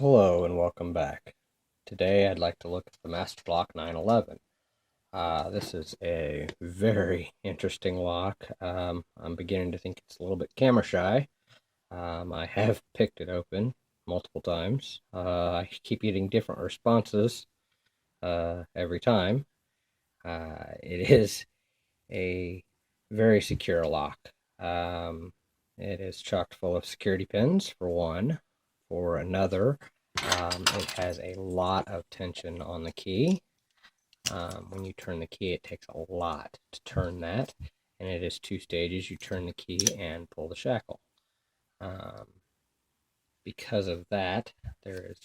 Hello and welcome back. Today I'd like to look at the Masterblock 911. This is a very interesting lock. I'm beginning to think it's a little bit camera shy. I have picked it open multiple times. I keep getting different responses every time. It is a very secure lock. It is chocked full of security pins, for one. For another, it has a lot of tension on the key. When you turn the key, it takes a lot to turn that, and it is two stages. You turn the key and pull the shackle. Because of that, there is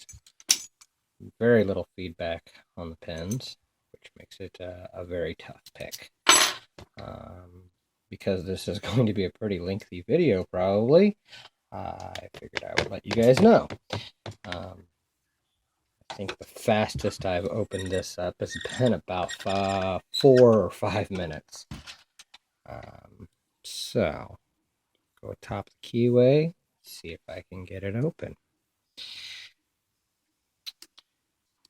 very little feedback on the pins, which makes it a very tough pick. Because this is going to be a pretty lengthy video, probably, I figured I would let you guys know. I think the fastest I've opened this up has been about 4 or 5 minutes. So, go atop the keyway, see if I can get it open.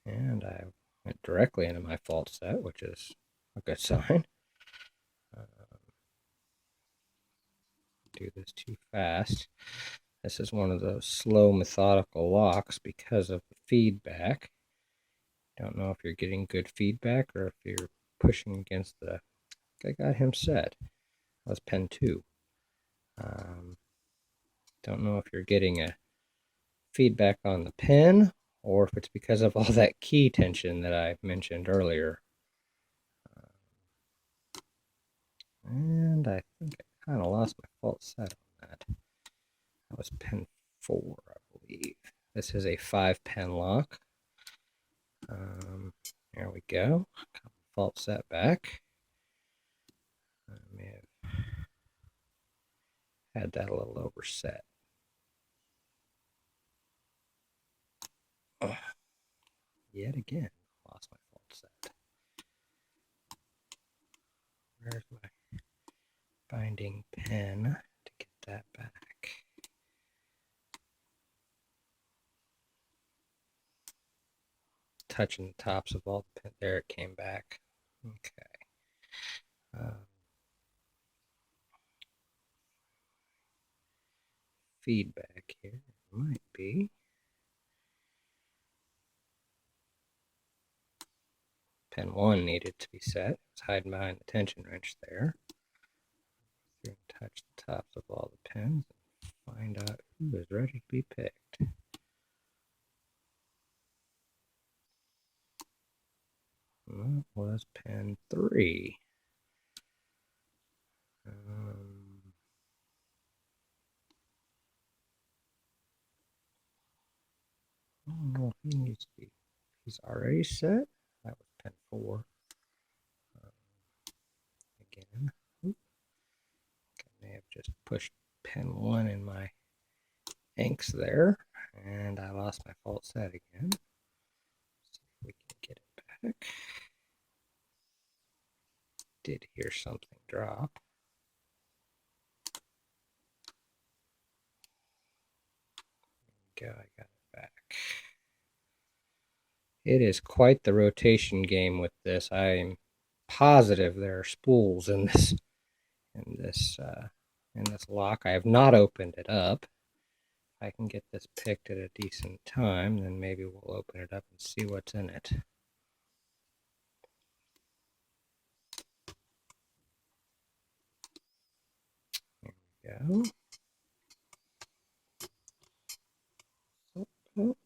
And I went directly into my fault set, which is a good sign. Do this too fast. This is one of those slow, methodical locks because of the feedback. Don't know if you're getting good feedback or if you're pushing against the... I got him set. That was pen 2. Don't know if you're getting a feedback on the pen or if it's because of all that key tension that I mentioned earlier. And I think I kind of lost my fault set on that. That was pen 4, I believe. This is a 5-pen lock. There we go. Fault set back. I may have had that a little overset. Yet again, lost my fault set. Where's my binding pen to get that back? Touching the tops of all the pins. There it came back. Okay. Feedback here might be. Pen 1 needed to be set. It's hiding behind the tension wrench there. Touch the tops of all the pins and find out who is ready to be picked. That was pen 3. I don't know if he needs to be. He's already set. That was pen 4. Again. I may have just pushed pen 1 in my inks there, and I lost my fault set again. Let's see if we can get it back. Did hear something drop. There we go, I got it back. It is quite the rotation game with this. I'm positive there are spools in this lock. I have not opened it up. If I can get this picked at a decent time, then maybe we'll open it up and see what's in it. There we go. Oh.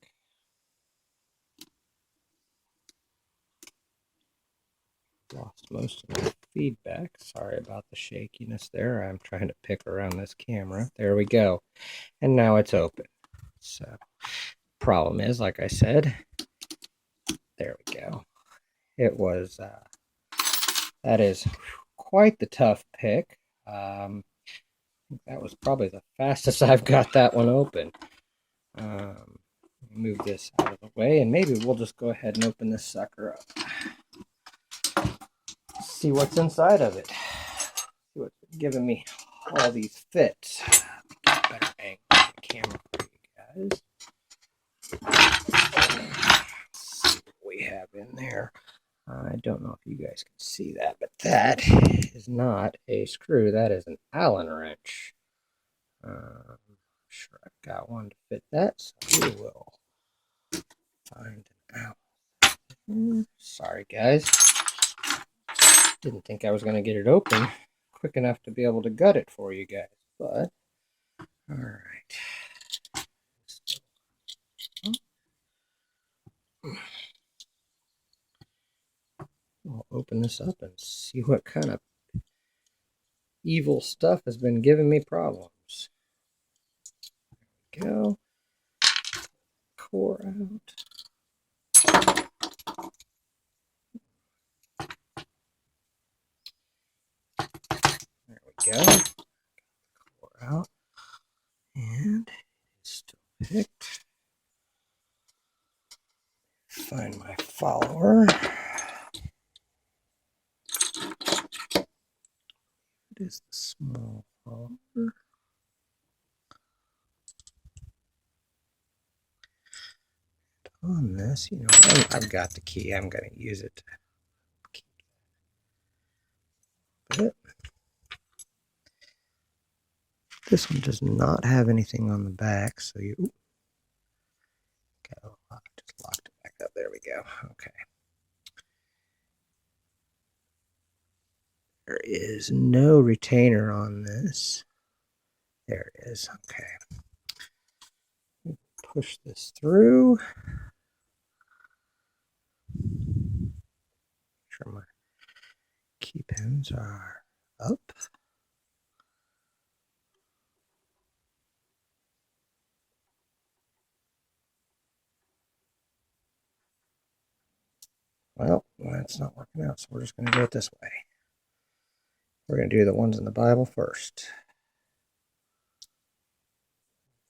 Lost most of my feedback. Sorry about the shakiness there. I'm trying to pick around this camera. There we go. And now it's open. So, problem is, like I said, there we go. It was, that is quite the tough pick. That was probably the fastest I've got that one open. Move this out of the way, and maybe we'll just go ahead and open this sucker up. See what's inside of it. See what's giving me all these fits. Get a better angle on the camera for you guys. I don't know if you guys can see that, but that is not a screw. That is an Allen wrench. I'm sure I've got one to fit that, so we will find an Allen. Sorry, guys. Didn't think I was going to get it open quick enough to be able to gut it for you guys, but all right. I'll open this up and see what kind of evil stuff has been giving me problems. There we go. Core out. There we go. Core out. And it's still picked. Find my follower. It is the small follower. On this, you know, I've got the key. I'm going to use it to keep it. This one does not have anything on the back, so you go. I just locked it back up. There we go. Okay. There is no retainer on this. There it is. Okay. Push this through. Make sure my key pins are up. Well, that's not working out, so we're just going to do it this way. We're going to do the ones in the Bible first.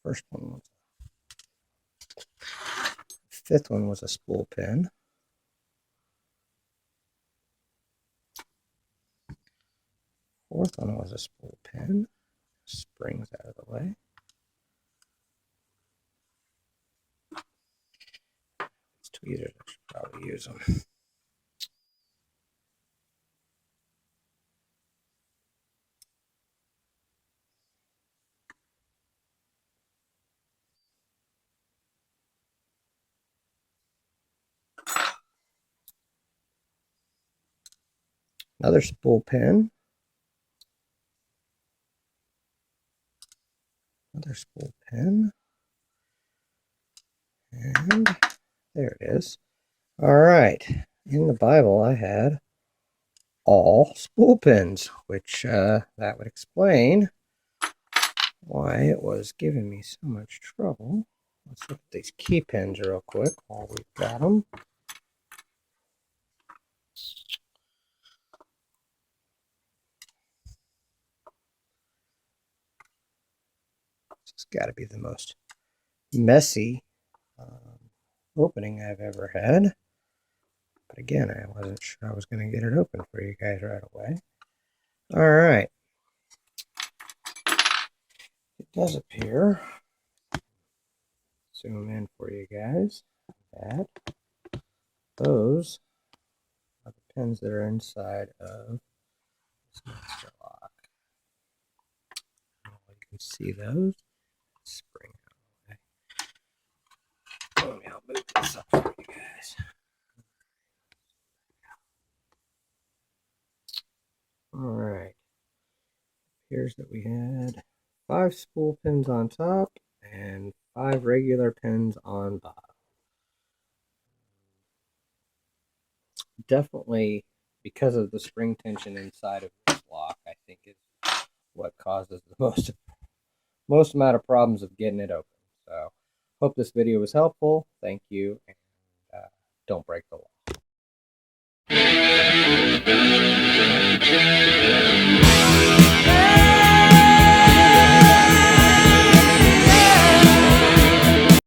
First one was fifth one was a spool pin. Fourth one was a spool pin. Springs out of the way. These tweezers, I should probably use them. Another spool pin. Another spool pin. And there it is. All right. In the Bible, I had all spool pins, which that would explain why it was giving me so much trouble. Let's look at these key pins real quick while we've got them. It's got to be the most messy opening I've ever had. But again, I wasn't sure I was going to get it open for you guys right away. All right. It does appear. Zoom in for you guys. That those are the pins that are inside of this master lock. You can see those. Spring out of the way. Let me help move this up for you guys. All right. Here's that we had 5 spool pins on top and 5 regular pins on bottom. Definitely, because of the spring tension inside of this lock, I think is what causes the most amount of problems of getting it open. So, hope this video was helpful. Thank you, and don't break the law.